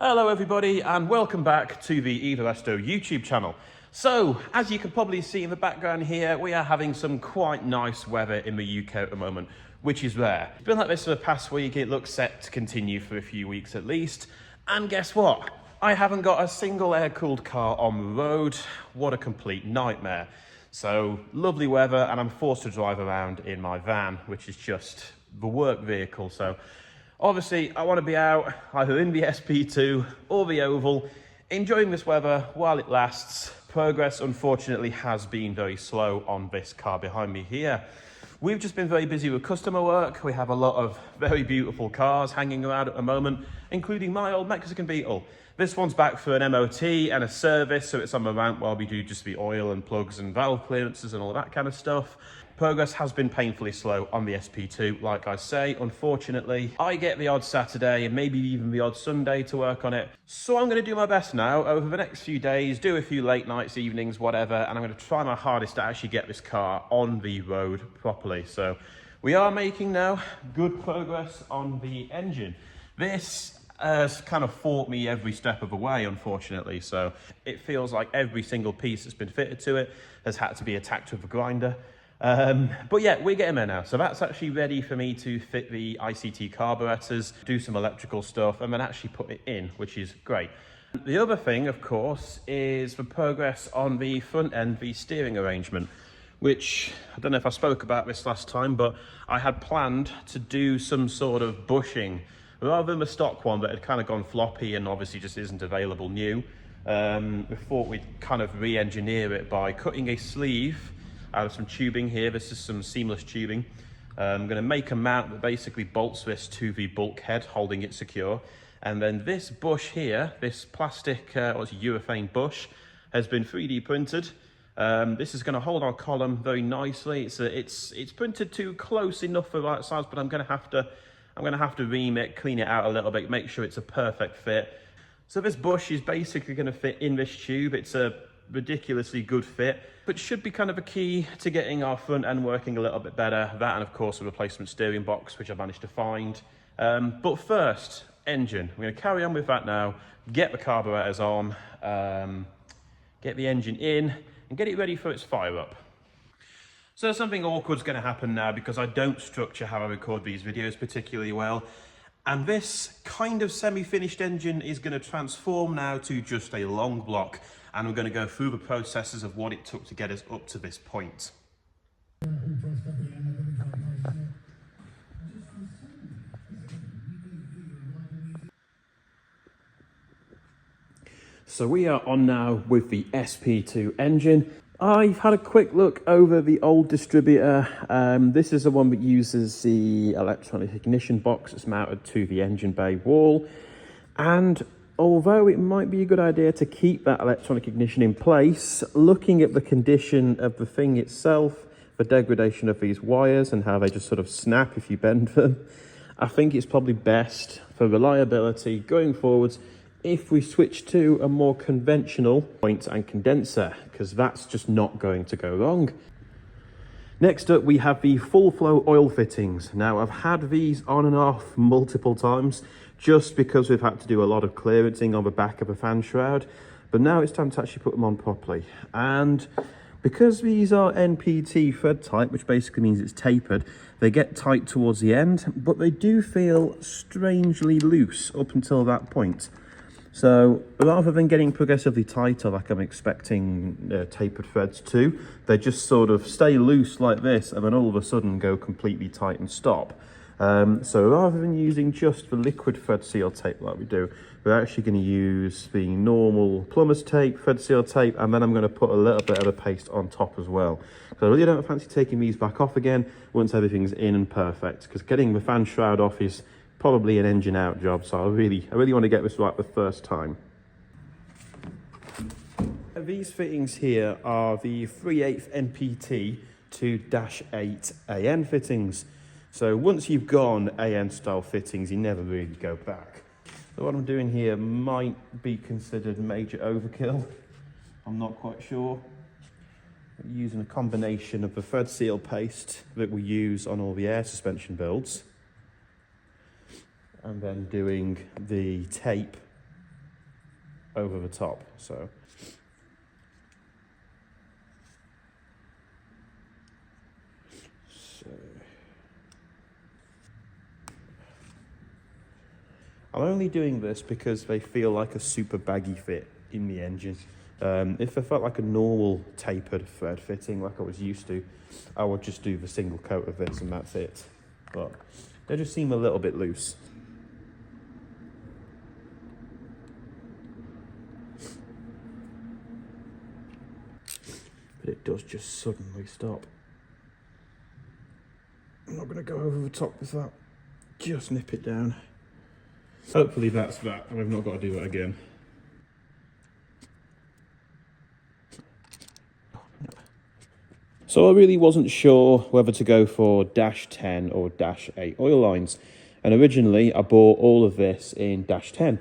Hello everybody and welcome back to the EvaResto YouTube channel. So, as you can probably see in the background here, we are having some quite nice weather in the UK at the moment, which is rare. It's been like this for the past week, it looks set to continue for a few weeks at least. And guess what? I haven't got a single air-cooled car on the road. What a complete nightmare. So, lovely weather and I'm forced to drive around in my van, which is just the work vehicle. So, obviously, I want to be out either in the SP2 or the Oval, enjoying this weather while it lasts. Progress, unfortunately, has been very slow on this car behind me here. We've just been very busy with customer work. We have a lot of very beautiful cars hanging around at the moment, including my old Mexican Beetle. This one's back for an MOT and a service, so it's on the ramp while we do just the oil and plugs and valve clearances and all that kind of stuff. Progress has been painfully slow on the SP2, like I say. Unfortunately, I get the odd Saturday and maybe even the odd Sunday to work on it. So I'm going to do my best now over the next few days, do a few late nights, evenings, whatever, and I'm going to try my hardest to actually get this car on the road properly. So we are making now good progress on the engine. This has kind of fought me every step of the way, unfortunately. So it feels like every single piece that's been fitted to it has had to be attacked with a grinder. But yeah, we're getting there now. So that's actually ready for me to fit the ICT carburetors, do some electrical stuff, and then actually put it in, which is great. The other thing, of course, is the progress on the front end, the steering arrangement, which I don't know if I spoke about this last time, but I had planned to do some sort of bushing rather than the stock one that had kind of gone floppy and obviously just isn't available new. We thought we'd kind of re-engineer it by cutting a sleeve out of some tubing here. This is some seamless tubing. I'm going to make a mount that basically bolts this to the bulkhead, holding it secure. And then this bush here, this plastic, what's a urethane bush, has been 3D printed. This is going to hold our column very nicely. It's printed to close enough for the right size, but I'm going to have to ream it, clean it out a little bit, make sure it's a perfect fit. So this bush is basically going to fit in this tube. It's a ridiculously good fit, but should be kind of a key to getting our front end working a little bit better. That and of course a replacement steering box, which I managed to find. But first, engine. We're going to carry on with that now, get the carburetors on, get the engine in and get it ready for its fire up. So something awkward's going to happen now because I don't structure how I record these videos particularly well. And this kind of semi-finished engine is going to transform now to just a long block. And we're going to go through the processes of what it took to get us up to this point. So we are on now with the SP2 engine. I've had a quick look over the old distributor. This is the one that uses the electronic ignition box that's mounted to the engine bay wall. And although it might be a good idea to keep that electronic ignition in place, looking at the condition of the thing itself, the degradation of these wires and how they just sort of snap if you bend them, I think it's probably best for reliability going forwards if we switch to a more conventional point and condenser, because that's just not going to go wrong. Next up, we have the full flow oil fittings. Now, I've had these on and off multiple times just because we've had to do a lot of clearancing on the back of a fan shroud, but now it's time to actually put them on properly. And because these are NPT thread type, which basically means it's tapered, they get tight towards the end, but they do feel strangely loose up until that point. So rather than getting progressively tighter like I'm expecting tapered threads to, they just sort of stay loose like this and then all of a sudden go completely tight and stop. So rather than using just the liquid thread seal tape like we do, we're actually going to use the normal plumber's tape, thread seal tape, and then I'm going to put a little bit of a paste on top as well. So I really don't fancy taking these back off again once everything's in and perfect, because getting the fan shroud off is probably an engine out job, so I really want to get this right the first time. These fittings here are the 3/8 NPT to -8 AN fittings. So once you've gone AN style fittings, you never really go back. So what I'm doing here might be considered major overkill. I'm not quite sure. I'm using a combination of the thread seal paste that we use on all the air suspension builds, and then doing the tape over the top. So I'm only doing this because they feel like a super baggy fit in the engine. If they felt like a normal tapered thread fitting like I was used to, I would just do the single coat of this and that's it. But they just seem a little bit loose. But it does just suddenly stop. I'm not going to go over the top with that. Just nip it down. Hopefully that's that, and I've not got to do it again. So I really wasn't sure whether to go for -10 or -8 oil lines. And originally I bought all of this in -10.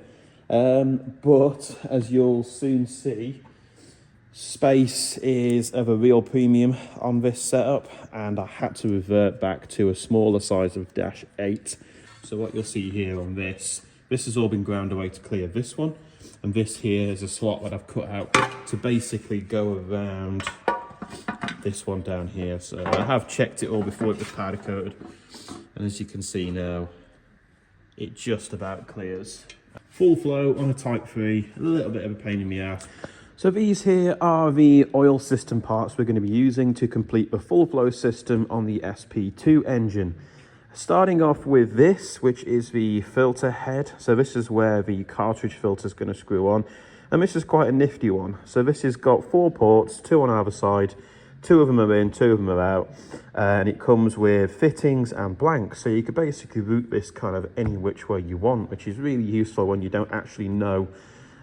But as you'll soon see, space is of a real premium on this setup, and I had to revert back to a smaller size of -8. So what you'll see here on this has all been ground away to clear this one, and this here is a slot that I've cut out to basically go around this one down here. So I have checked it all before it was powder coated, and as you can see now, it just about clears. Full flow on a Type 3, a little bit of a pain in the ass. So these here are the oil system parts we're going to be using to complete the full flow system on the SP2 engine. Starting off with this, which is the filter head. So this is where the cartridge filter is going to screw on. And this is quite a nifty one. So this has got 4 ports, 2 on either side. 2 of them are in, 2 of them are out. And it comes with fittings and blanks. So you could basically route this kind of any which way you want, which is really useful when you don't actually know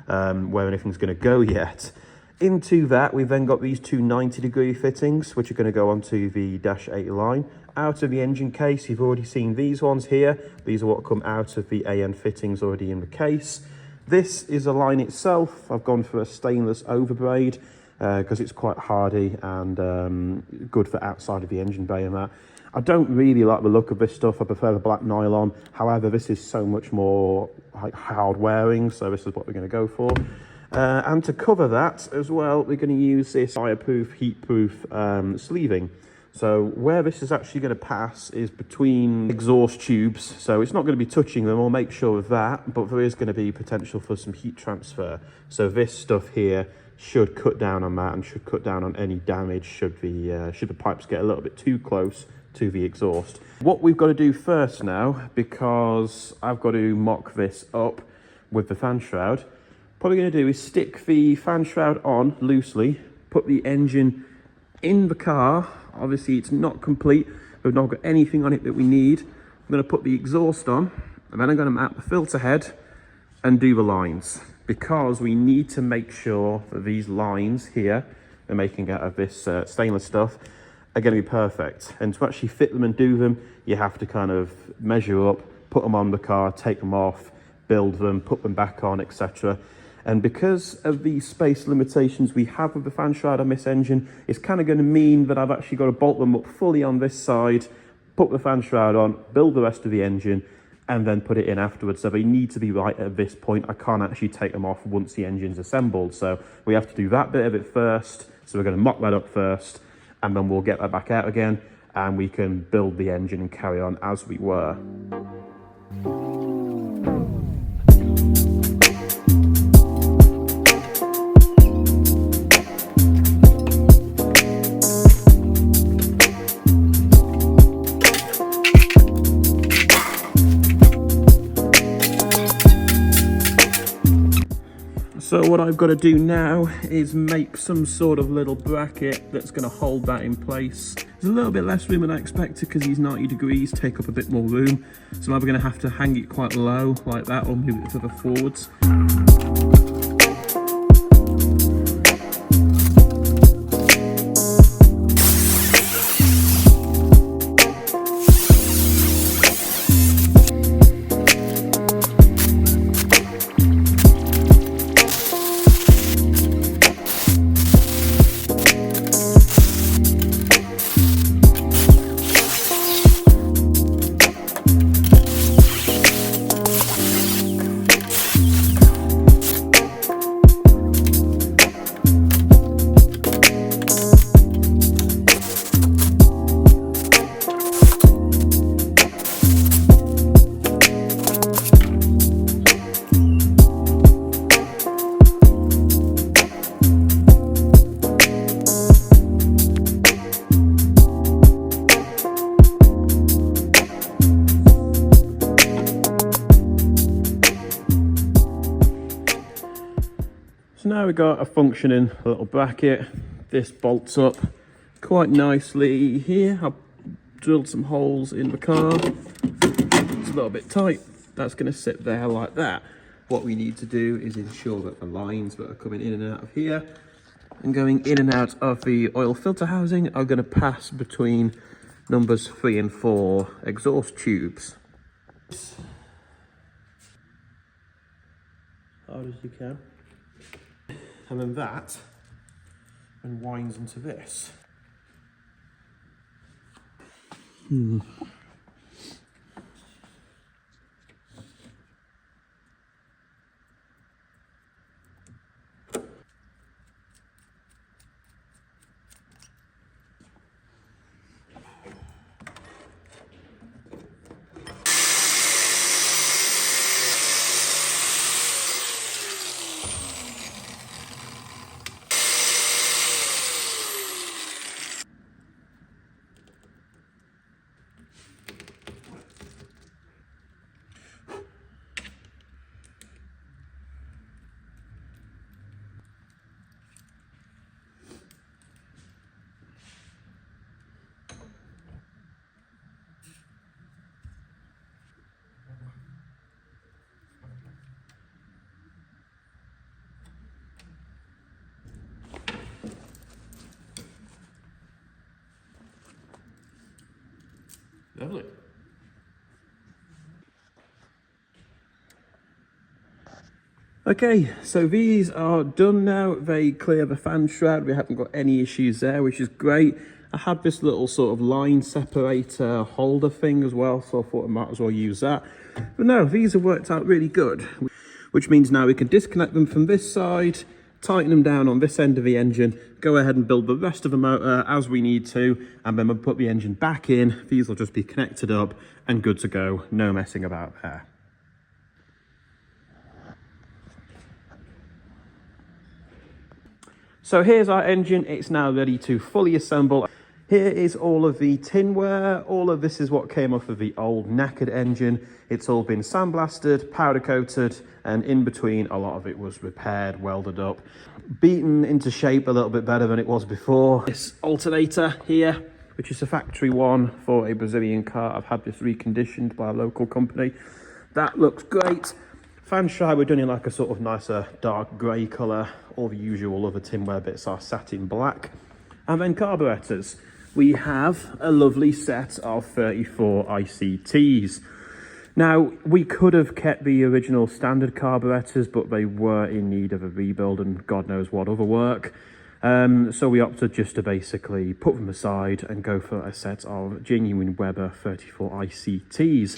where anything's going to go yet. Into that, we've then got these 2 90-degree fittings, which are going to go onto the -8 line. Out of the engine case, you've already seen these ones here. These are what come out of the AN fittings already in the case. This is a line itself. I've gone for a stainless overbraid because it's quite hardy and good for outside of the engine bay and that. I don't really like the look of this stuff. I prefer the black nylon. However, this is so much more like hard wearing, so this is what we're going to go for. And to cover that as well, we're going to use this fireproof, heat-proof sleeving. So where this is actually going to pass is between exhaust tubes, so it's not going to be touching them. We'll make sure of that, but there is going to be potential for some heat transfer. So this stuff here should cut down on that and should cut down on any damage should the pipes get a little bit too close to the exhaust. What we've got to do first now, because I've got to mock this up with the fan shroud, what we're going to do is stick the fan shroud on loosely, put the engine in the car. Obviously it's not complete, we've not got anything on it that we need. I'm going to put the exhaust on, and then I'm going to mount the filter head and do the lines, because we need to make sure that these lines here we're making out of this stainless stuff are going to be perfect. And to actually fit them and do them, you have to kind of measure up, put them on the car, take them off, build them, put them back on, etc. And because of the space limitations we have with the fan shroud on this engine, it's kind of going to mean that I've actually got to bolt them up fully on this side, put the fan shroud on, build the rest of the engine, and then put it in afterwards. So they need to be right at this point. I can't actually take them off once the engine's assembled. So we have to do that bit of it first. So we're going to mock that up first, and then we'll get that back out again, and we can build the engine and carry on as we were. So what I've got to do now is make some sort of little bracket that's going to hold that in place. There's a little bit less room than I expected because these 90 degrees take up a bit more room. So I'm either going to have to hang it quite low like that or move it further forwards. So now we've got a functioning little bracket. This bolts up quite nicely here. I've drilled some holes in the car. It's a little bit tight. That's going to sit there like that. What we need to do is ensure that the lines that are coming in and out of here and going in and out of the oil filter housing are going to pass between numbers 3 and 4 exhaust tubes. Hard as you can. And then that winds into this. Lovely. Okay, so these are done now. They clear the fan shroud. We haven't got any issues there, which is great. I had this little sort of line separator holder thing as well, so I thought I might as well use that. But no, these have worked out really good, which means now we can disconnect them from this side, tighten them down on this end of the engine, go ahead and build the rest of the motor as we need to, and then we'll put the engine back in. These will just be connected up and good to go. No messing about there. So here's our engine. It's now ready to fully assemble. Here is all of the tinware. All of this is what came off of the old knackered engine. It's all been sandblasted, powder coated, and in between a lot of it was repaired, welded up, beaten into shape a little bit better than it was before. This alternator here, which is a factory one for a Brazilian car. I've had this reconditioned by a local company. That looks great. Fan shroud, we're done in like a sort of nicer dark grey colour. All the usual other tinware bits are satin black. And then carburetors. We have a lovely set of 34 ICTs. Now, we could have kept the original standard carburetors, but they were in need of a rebuild and God knows what other work. So we opted just to basically put them aside and go for a set of genuine Weber 34 ICTs.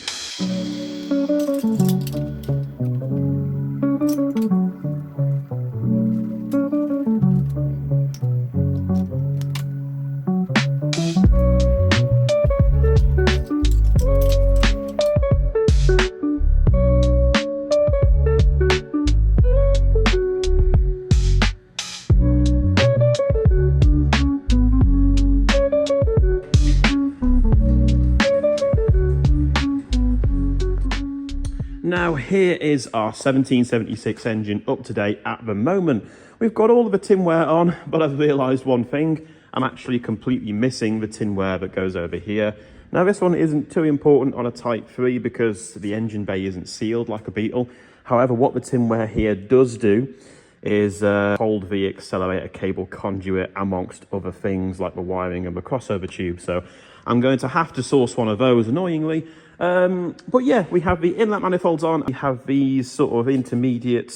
Now here is our 1776 engine up to date at the moment. We've got all of the tinware on, but I've realised one thing. I'm actually completely missing the tinware that goes over here. Now this one isn't too important on a Type 3 because the engine bay isn't sealed like a Beetle. However, what the tinware here does do is hold the accelerator cable conduit amongst other things like the wiring and the crossover tube. So I'm going to have to source one of those, annoyingly. But yeah, we have the inlet manifolds on. We have these sort of intermediate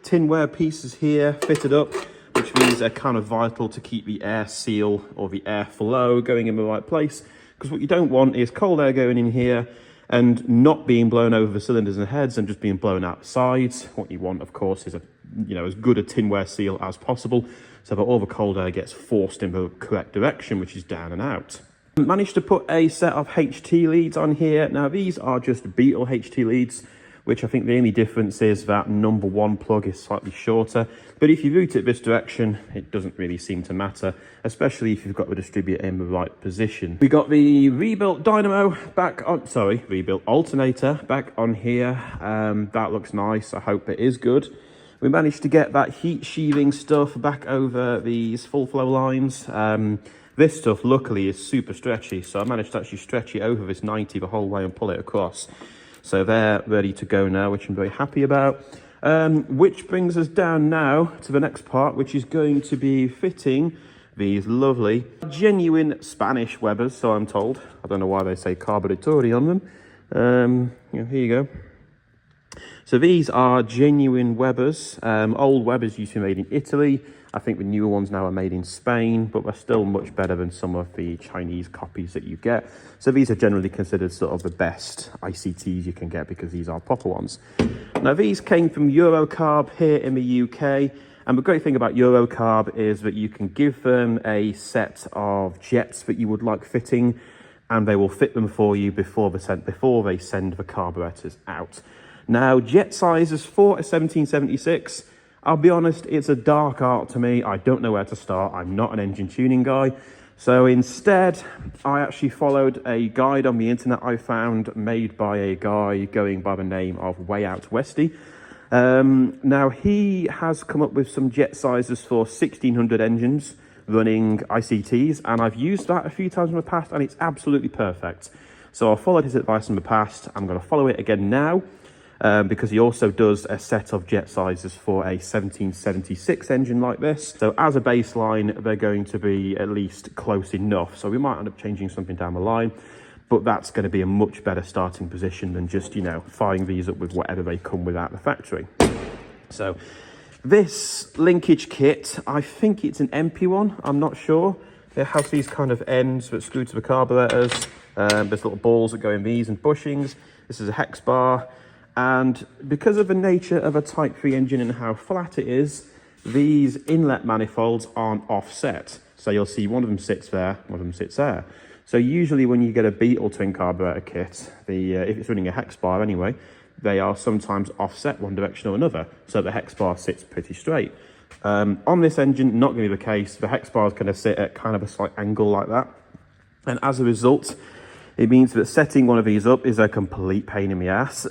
tinware pieces here fitted up, which means they're kind of vital to keep the air seal or the air flow going in the right place. Because what you don't want is cold air going in here and not being blown over the cylinders and heads and just being blown out the sides. What you want, of course, is as good a tinware seal as possible, so that all the cold air gets forced in the correct direction, which is down and out. Managed to put a set of HT leads on here. Now these are just Beetle HT leads, which I think the only difference is that number 1 plug is slightly shorter. But if you route it this direction, it doesn't really seem to matter, especially if you've got the distributor in the right position. We got the rebuilt dynamo back on, rebuilt alternator back on here. That looks nice. I hope it is good. We managed to get that heat sheathing stuff back over these full flow lines. This stuff, luckily, is super stretchy, so I managed to actually stretch it over this 90 the whole way and pull it across. So they're ready to go now, which I'm very happy about. Which brings us down now to the next part, which is going to be fitting these lovely, genuine Spanish Webers, so I'm told. I don't know why they say Carburetori on them. Here you go. So these are genuine Webers. Old Webers used to be made in Italy. I think the newer ones now are made in Spain, but they're still much better than some of the Chinese copies that you get. So these are generally considered sort of the best ICTs you can get because these are proper ones. Now these came from Eurocarb here in the UK. And the great thing about Eurocarb is that you can give them a set of jets that you would like fitting, and they will fit them for you before they send the carburetors out. Now, jet sizes for a 1776, I'll be honest, it's a dark art to me. I don't know where to start. I'm not an engine tuning guy. So instead, I actually followed a guide on the internet I found made by a guy going by the name of Way Out Westy. Now, he has come up with some jet sizes for 1600 engines running ICTs, and I've used that a few times in the past, and it's absolutely perfect. So I followed his advice in the past. I'm going to follow it again now. Because he also does a set of jet sizes for a 1776 engine like this. So as a baseline, they're going to be at least close enough. So we might end up changing something down the line, but that's going to be a much better starting position than just, firing these up with whatever they come with out the factory. So this linkage kit, I think it's an empty one. I'm not sure. It has these kind of ends that screw to the carburetors. There's little balls that go in these and bushings. This is a hex bar. And because of the nature of a Type 3 engine and how flat it is, these inlet manifolds aren't offset. So you'll see one of them sits there, one of them sits there. So usually when you get a Beetle twin carburetor kit, if it's running a hex bar anyway, they are sometimes offset one direction or another. So the hex bar sits pretty straight. On this engine, not going to be the case. The hex bar is going to sit at kind of a slight angle like that. And as a result, it means that setting one of these up is a complete pain in the ass.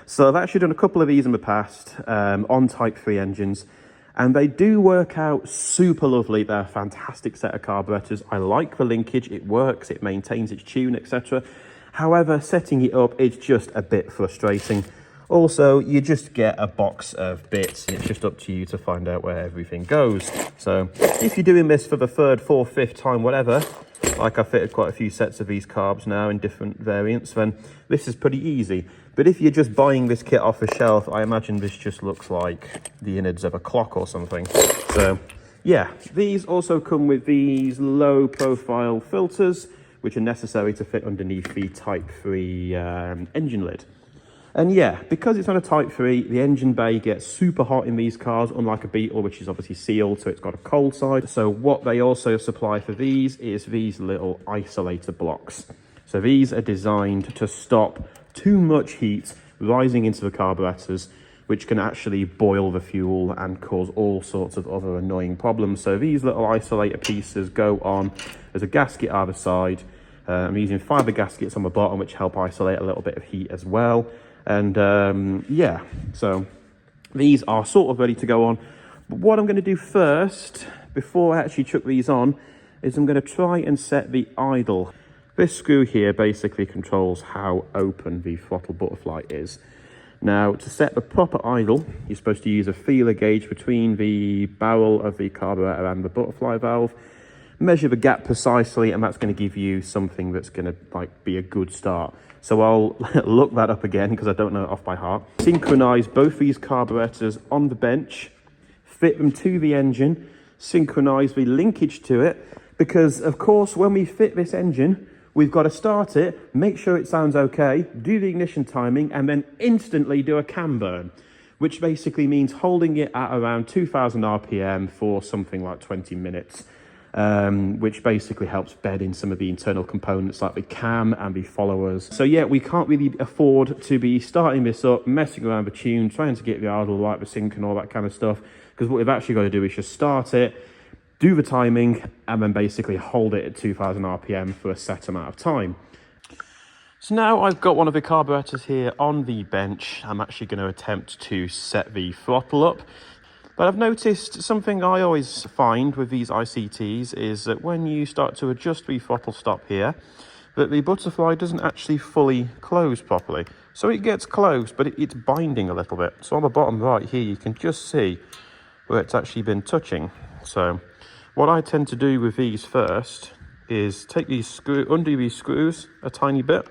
So I've actually done a couple of these in the past on Type 3 engines, and they do work out super lovely. They're a fantastic set of carburetors. I like the linkage, it works, it maintains its tune, etc. However, setting it up, it's just a bit frustrating. Also, you just get a box of bits, and it's just up to you to find out where everything goes. So if you're doing this for the third, fourth, fifth time, whatever, like I fitted quite a few sets of these carbs now in different variants, then this is pretty easy. But if you're just buying this kit off the shelf, I imagine this just looks like the innards of a clock or something. So yeah, these also come with these low profile filters, which are necessary to fit underneath the Type 3 engine lid. And yeah, because it's on a Type 3, the engine bay gets super hot in these cars, unlike a Beetle, which is obviously sealed, so it's got a cold side. So what they also supply for these is these little isolator blocks. So these are designed to stop too much heat rising into the carburetors, which can actually boil the fuel and cause all sorts of other annoying problems. So these little isolator pieces go on as a gasket either side. I'm using fiber gaskets on the bottom, which help isolate a little bit of heat as well. And yeah, so these are sort of ready to go on. But what I'm going to do first, before I actually chuck these on, is I'm going to try and set the idle. This screw here basically controls how open the throttle butterfly is. Now, to set the proper idle, you're supposed to use a feeler gauge between the barrel of the carburetor and the butterfly valve. Measure the gap precisely, and that's going to give you something that's going to be a good start. So I'll look that up again because I don't know it off by heart. Synchronize both these carburetors on the bench, fit them to the engine, synchronize the linkage to it, because of course when we fit this engine, we've got to start it, make sure it sounds okay, do the ignition timing, and then instantly do a cam burn, which basically means holding it at around 2000 RPM for something like 20 minutes. Which basically helps bed in some of the internal components like the cam and the followers. So yeah, we can't really afford to be starting this up, messing around with the tune, trying to get the idle right, the sync and all that kind of stuff, because what we've actually got to do is just start it, do the timing, and then basically hold it at 2000 RPM for a set amount of time. So now I've got one of the carburetors here on the bench. I'm actually going to attempt to set the throttle up. But I've noticed something I always find with these ICTs is that when you start to adjust the throttle stop here, that the butterfly doesn't actually fully close properly. So it gets closed, but it's binding a little bit. So on the bottom right here, you can just see where it's actually been touching. So what I tend to do with these first is take these undo these screws a tiny bit,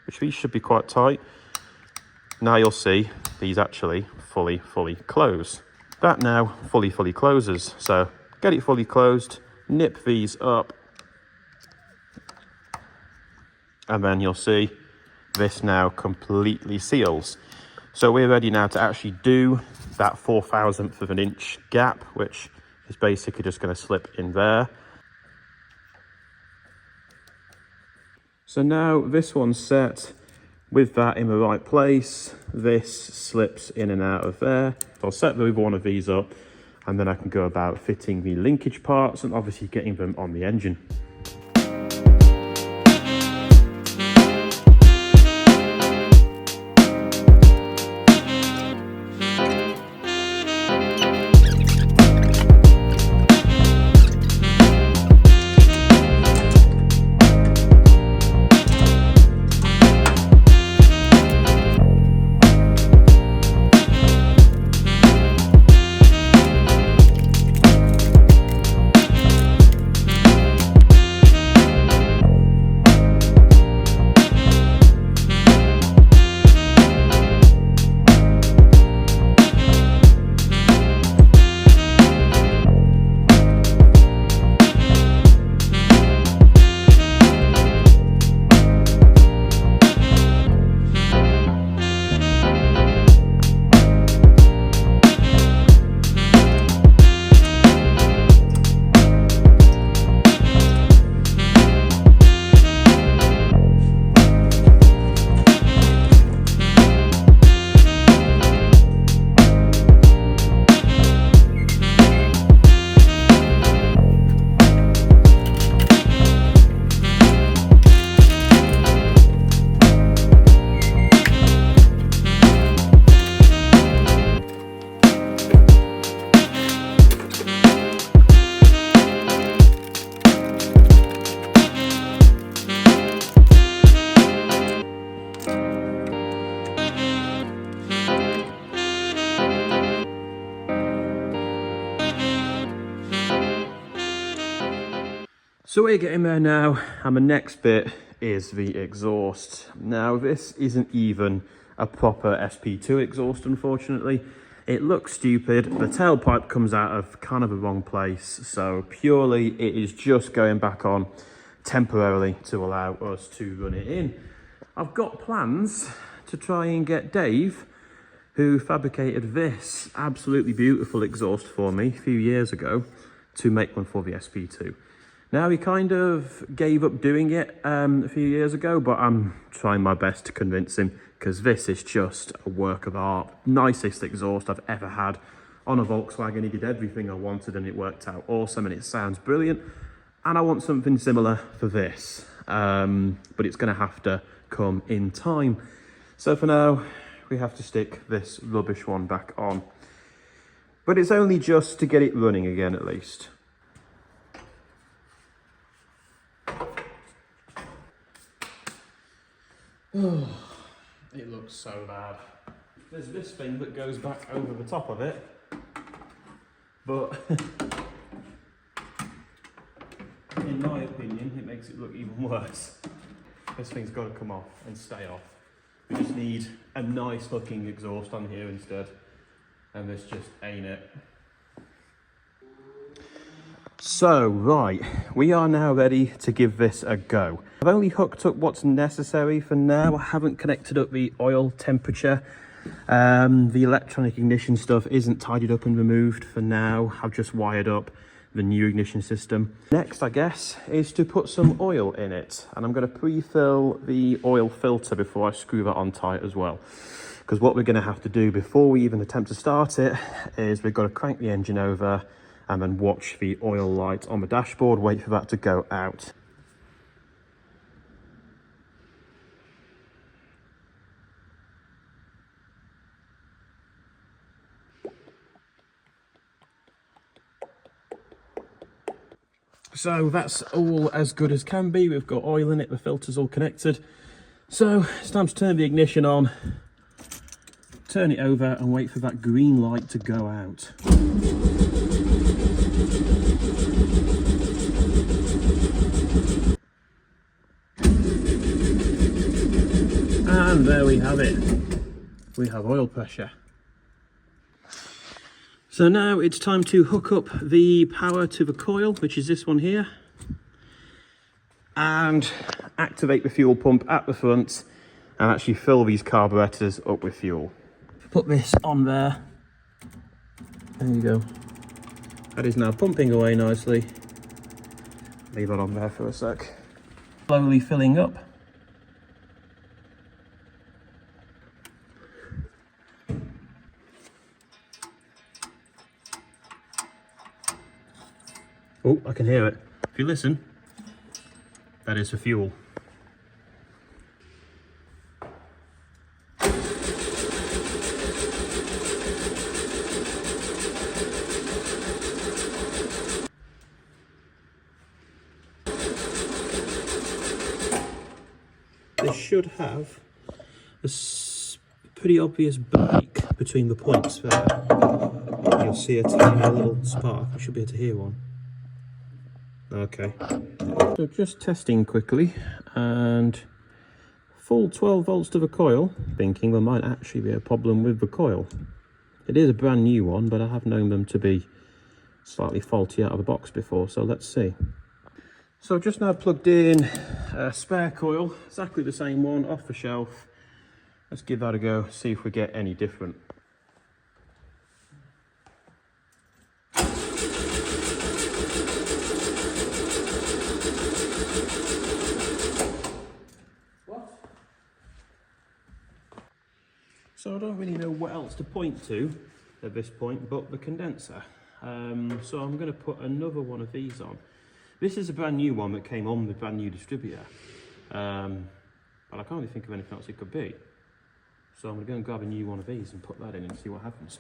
which these should be quite tight. Now you'll see these actually fully close. That now fully closes. So get it fully closed, nip these up, and then you'll see this now completely seals. So we're ready now to actually do that 4/1000th of an inch gap, which is basically just going to slip in there. So now this one's set with that in the right place. This slips in and out of there. So I'll set one of these up, and then I can go about fitting the linkage parts and obviously getting them on the engine. So we're getting there now, and the next bit is the exhaust. Now this isn't even a proper SP2 exhaust, unfortunately. It looks stupid. The tailpipe comes out of kind of the wrong place, so purely it is just going back on temporarily to allow us to run it in. I've got plans to try and get Dave, who fabricated this absolutely beautiful exhaust for me a few years ago, to make one for the SP2. Now, he kind of gave up doing it a few years ago, but I'm trying my best to convince him, because this is just a work of art. Nicest exhaust I've ever had on a Volkswagen. He did everything I wanted and it worked out awesome and it sounds brilliant. And I want something similar for this, but it's going to have to come in time. So for now, we have to stick this rubbish one back on. But it's only just to get it running again, at least. Oh, it looks so bad. There's this thing that goes back over the top of it, but in my opinion, it makes it look even worse. This thing's got to come off and stay off. We just need a nice looking exhaust on here instead, and this just ain't it. So, right, we are now ready to give this a go. I've only hooked up what's necessary for now. I haven't connected up the oil temperature. The electronic ignition stuff isn't tidied up and removed for now. I've just wired up the new ignition system. Next, I guess, is to put some oil in it. And I'm going to pre-fill the oil filter before I screw that on tight as well. Because what we're going to have to do before we even attempt to start it is we've got to crank the engine over and then watch the oil light on the dashboard, wait for that to go out. So that's all as good as can be. We've got oil in it, the filter's all connected. So it's time to turn the ignition on, turn it over and wait for that green light to go out. And there we have it. We have oil pressure. So now it's time to hook up the power to the coil, which is this one here, and activate the fuel pump at the front and actually fill these carburetors up with fuel. Put this on there. There you go. That is now pumping away nicely. Leave that on there for a sec. Slowly filling up. Oh, I can hear it. If you listen, that is for fuel. This should have a pretty obvious break between the points there. You'll see a tiny little spark. You should be able to hear one. Okay, so just testing quickly, and full 12 volts to the coil, thinking there might actually be a problem with the coil. It is a brand new one, but I have known them to be slightly faulty out of the box before, so let's see. So just now plugged in a spare coil, exactly the same one, off the shelf. Let's give that a go, see if we get any different. So I don't really know what else to point to at this point but the condenser. So I'm going to put another one of these on. This is a brand new one that came on the brand new distributor. But I can't really think of anything else it could be. So I'm going to go and grab a new one of these and put that in and see what happens.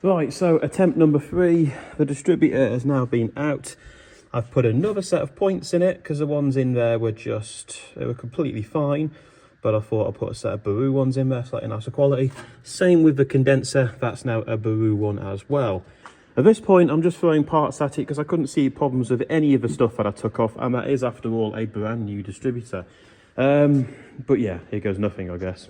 Right, so attempt number 3, the distributor has now been out. I've put another set of points in it because the ones in there were they were completely fine, but I thought I'd put a set of Baru ones in there, slightly nicer quality. Same with the condenser, that's now a Baru one as well. At this point, I'm just throwing parts at it because I couldn't see problems with any of the stuff that I took off, and that is, after all, a brand new distributor. But yeah, here goes nothing, I guess.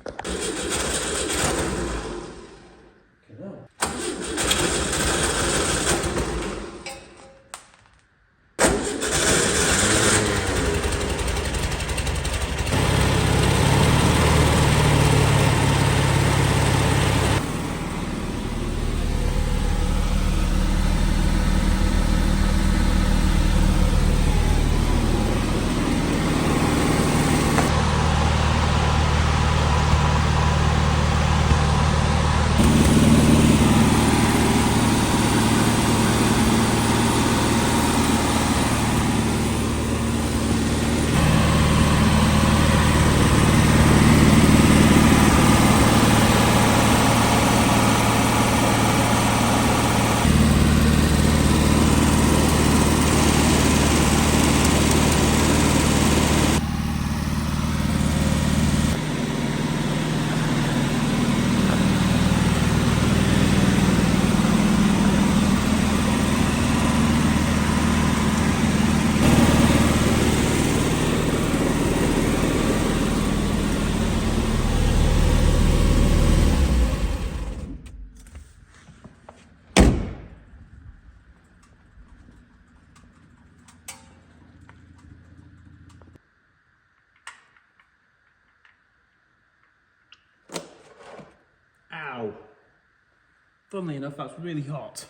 Ow. Funnily enough, that's really hot.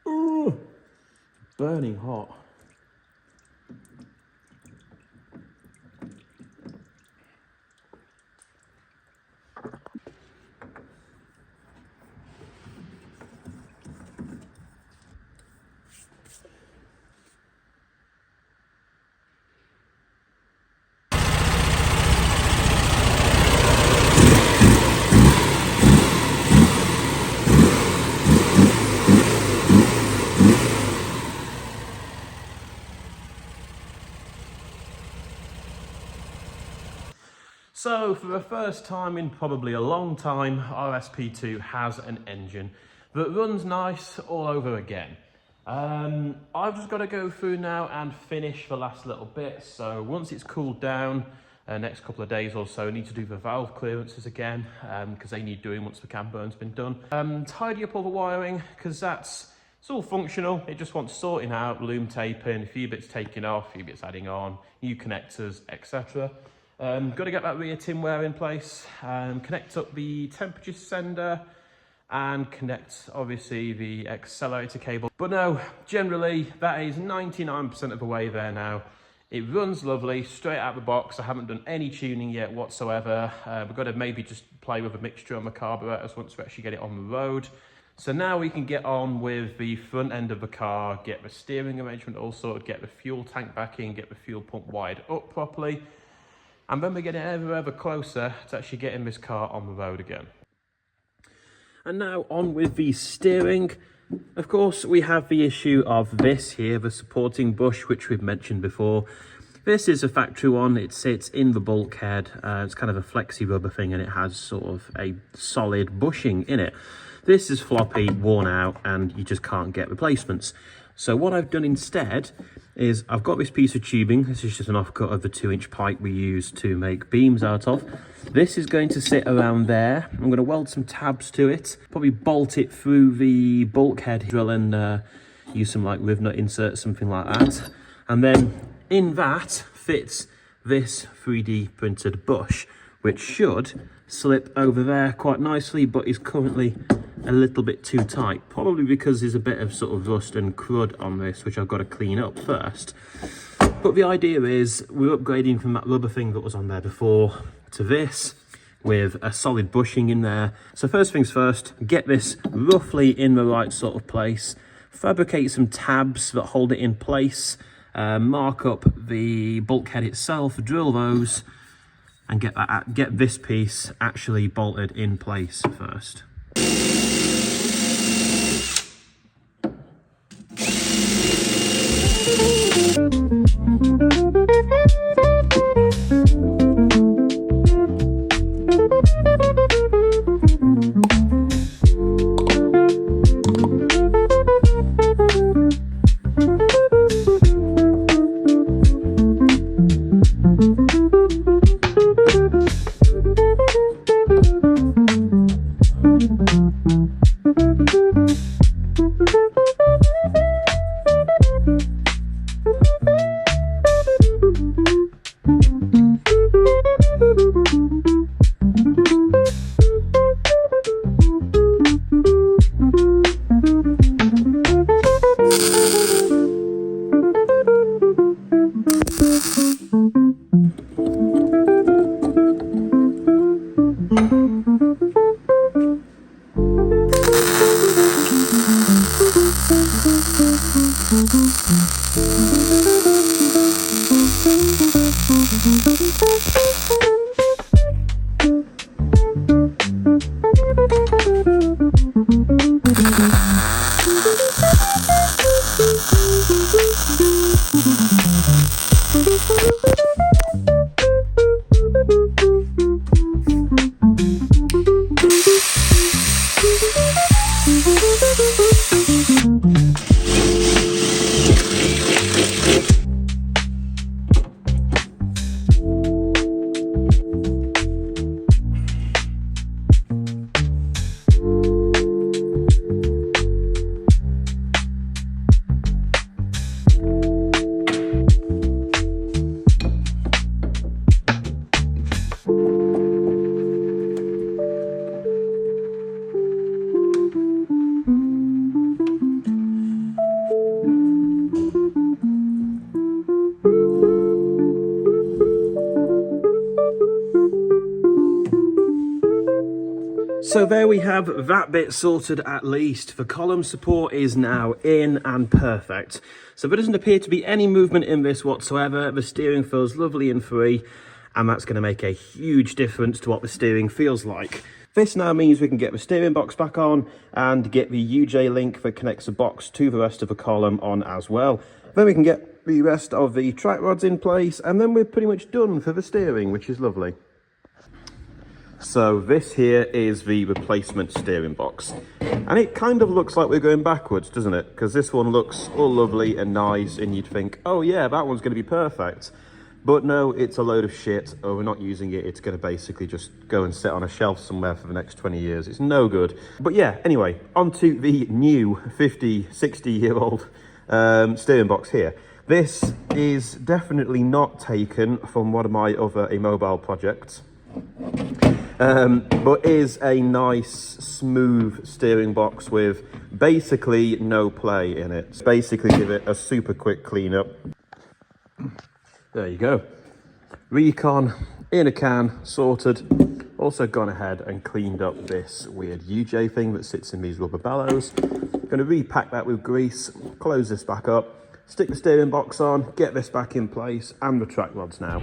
Ooh, burning hot. So for the first time in probably a long time, our SP2 has an engine that runs nice all over again. I've just got to go through now and finish the last little bit. So once it's cooled down, next couple of days or so, I need to do the valve clearances again because they need doing once the cam burn's been done. Tidy up all the wiring because it's all functional. It just wants sorting out, loom taping, a few bits taken off, a few bits adding on, new connectors, etc. Got to get that rear tinware in place, connect up the temperature sender and connect obviously the accelerator cable. But no, generally that is 99% of the way there now. It runs lovely, straight out of the box. I haven't done any tuning yet whatsoever. We've got to maybe just play with a mixture on the carburetors once we actually get it on the road. So now we can get on with the front end of the car, get the steering arrangement all sorted, get the fuel tank back in, get the fuel pump wired up properly. And then we're getting ever closer to actually getting this car on the road again. And now on with the steering. Of course, we have the issue of this here, the supporting bush, which we've mentioned before. This is a factory one. It sits in the bulkhead. It's kind of a flexi rubber thing, and it has sort of a solid bushing in it. This is floppy, worn out, and you just can't get replacements. So what I've done instead is I've got this piece of tubing. This is just an offcut of the 2-inch pipe we use to make beams out of. This is going to sit around there. I'm going to weld some tabs to it, probably bolt it through the bulkhead drill and use some like riv nut insert, something like that. And then in that fits this 3D printed bush, which should slip over there quite nicely, but is currently a little bit too tight, probably because there's a bit of sort of rust and crud on this, which I've got to clean up first. But the idea is we're upgrading from that rubber thing that was on there before to this with a solid bushing in there. So first things first, get this roughly in the right sort of place, fabricate some tabs that hold it in place, mark up the bulkhead itself, drill those, and get this piece actually bolted in place first. So there we have that bit sorted at least. The column support is now in and perfect. So there doesn't appear to be any movement in this whatsoever. The steering feels lovely and free, and that's going to make a huge difference to what the steering feels like. This now means we can get the steering box back on and get the UJ link that connects the box to the rest of the column on as well. Then we can get the rest of the track rods in place, and then we're pretty much done for the steering, which is lovely. So this here is the replacement steering box, and it kind of looks like we're going backwards, doesn't it? Because this one looks all lovely and nice, and you'd think, oh yeah, that one's going to be perfect. But no, it's a load of shit, or we're not using it. It's going to basically just go and sit on a shelf somewhere for the next 20 years. It's no good. But yeah, anyway, onto the new 50, 60-year-old steering box here. This is definitely not taken from one of my other immobile projects. But is a nice smooth steering box with basically no play in it. Basically give it a super quick cleanup. There you go. Recon in a can, sorted. Also gone ahead and cleaned up this weird UJ thing that sits in these rubber bellows. Going to repack that with grease, close this back up, stick the steering box on, get this back in place, and the track rods now.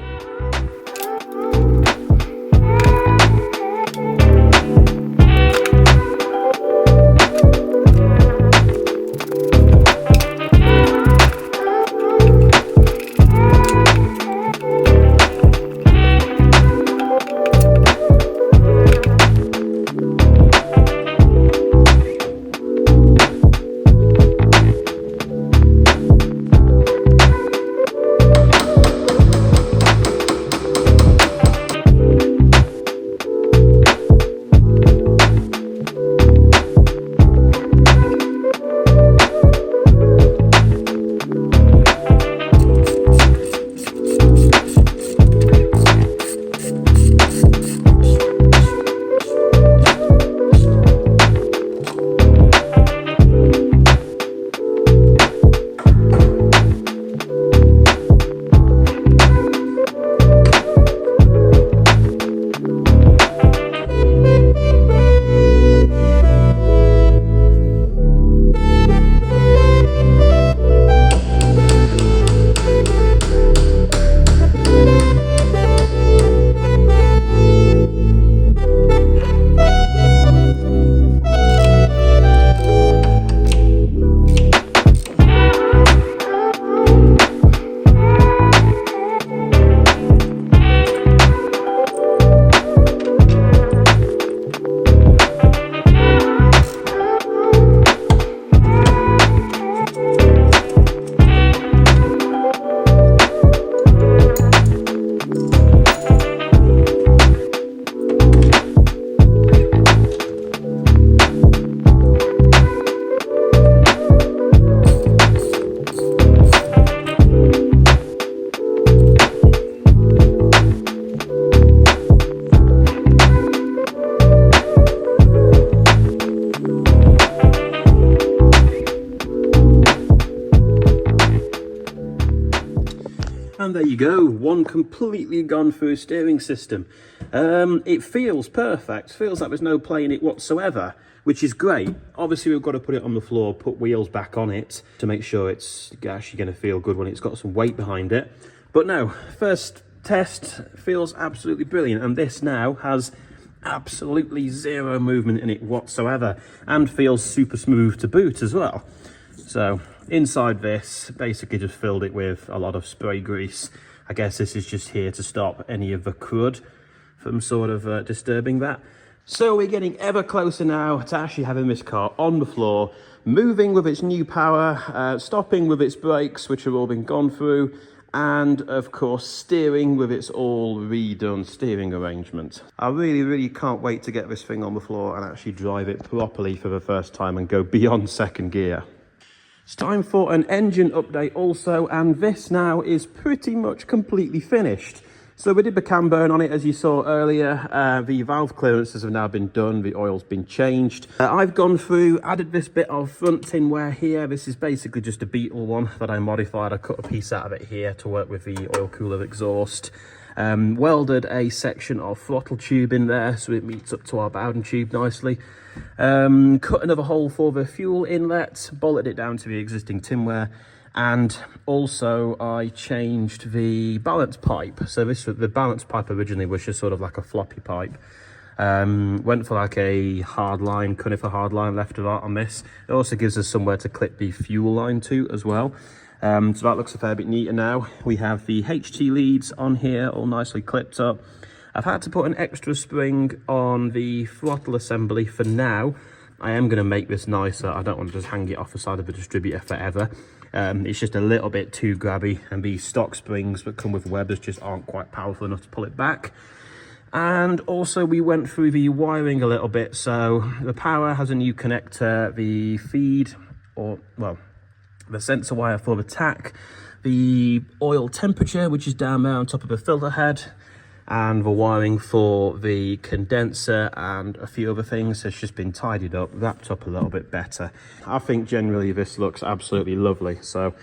And there you go, one completely gone through steering system. It feels perfect, feels like there's no play in it whatsoever, which is great. Obviously we've got to put it on the floor, put wheels back on it to make sure it's actually going to feel good when it's got some weight behind it. But no, first test feels absolutely brilliant, and this now has absolutely zero movement in it whatsoever and feels super smooth to boot as well. So inside this, basically just filled it with a lot of spray grease. I guess this is just here to stop any of the crud from sort of disturbing that. So we're getting ever closer now to actually having this car on the floor, moving with its new power, stopping with its brakes, which have all been gone through, and of course steering with its all redone steering arrangement. I really can't wait to get this thing on the floor and actually drive it properly for the first time and go beyond second gear. It's time for an engine update also, and this now is pretty much completely finished. So we did the cam burn on it, as you saw earlier. The valve clearances have now been done, the oil's been changed. I've gone through, added this bit of front tin wear here. This is basically just a Beetle one that I modified. I cut a piece out of it here to work with the oil cooler exhaust. Welded a section of throttle tube in there so it meets up to our Bowden tube nicely. Cut another hole for the fuel inlet, bolted it down to the existing tinware, and also I changed the balance pipe. So the balance pipe originally was just sort of like a floppy pipe. Went for like a hard line, conifer hard line left of that on this. It also gives us somewhere to clip the fuel line to as well. So that looks a fair bit neater now. We have the HT leads on here all nicely clipped up. I've had to put an extra spring on the throttle assembly for now. I am going to make this nicer. I don't want to just hang it off the side of the distributor forever. It's just a little bit too grabby, and these stock springs that come with Webbers just aren't quite powerful enough to pull it back. And also we went through the wiring a little bit. So the power has a new connector, the feed, or well, the sensor wire for the tach, the oil temperature, which is down there on top of the filter head, and the wiring for the condenser and a few other things has just been tidied up, wrapped up a little bit better. I think generally this looks absolutely lovely, so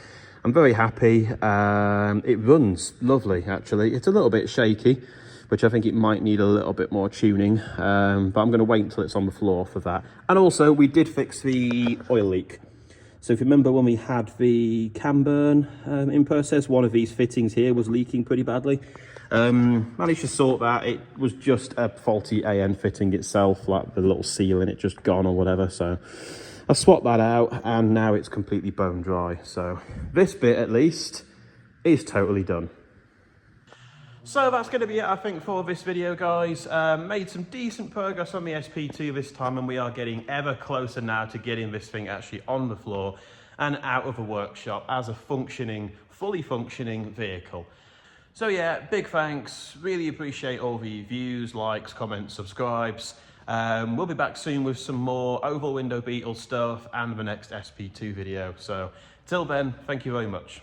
I'm very happy. It runs lovely, actually. It's a little bit shaky, which I think it might need a little bit more tuning, but I'm going to wait until it's on the floor for that. And also we did fix the oil leak. So if you remember when we had the cam burn in process, one of these fittings here was leaking pretty badly. Managed to sort that. It was just a faulty AN fitting itself, like the little seal in it just gone or whatever. So I swapped that out and now it's completely bone dry. So this bit at least is totally done. So that's going to be it, I think, for this video, guys. Made some decent progress on the SP2 this time, and we are getting ever closer now to getting this thing actually on the floor and out of the workshop as a functioning, fully functioning vehicle. So yeah, big thanks. Really appreciate all the views, likes, comments, subscribes. We'll be back soon with some more oval window beetle stuff and the next SP2 video. So till then, thank you very much.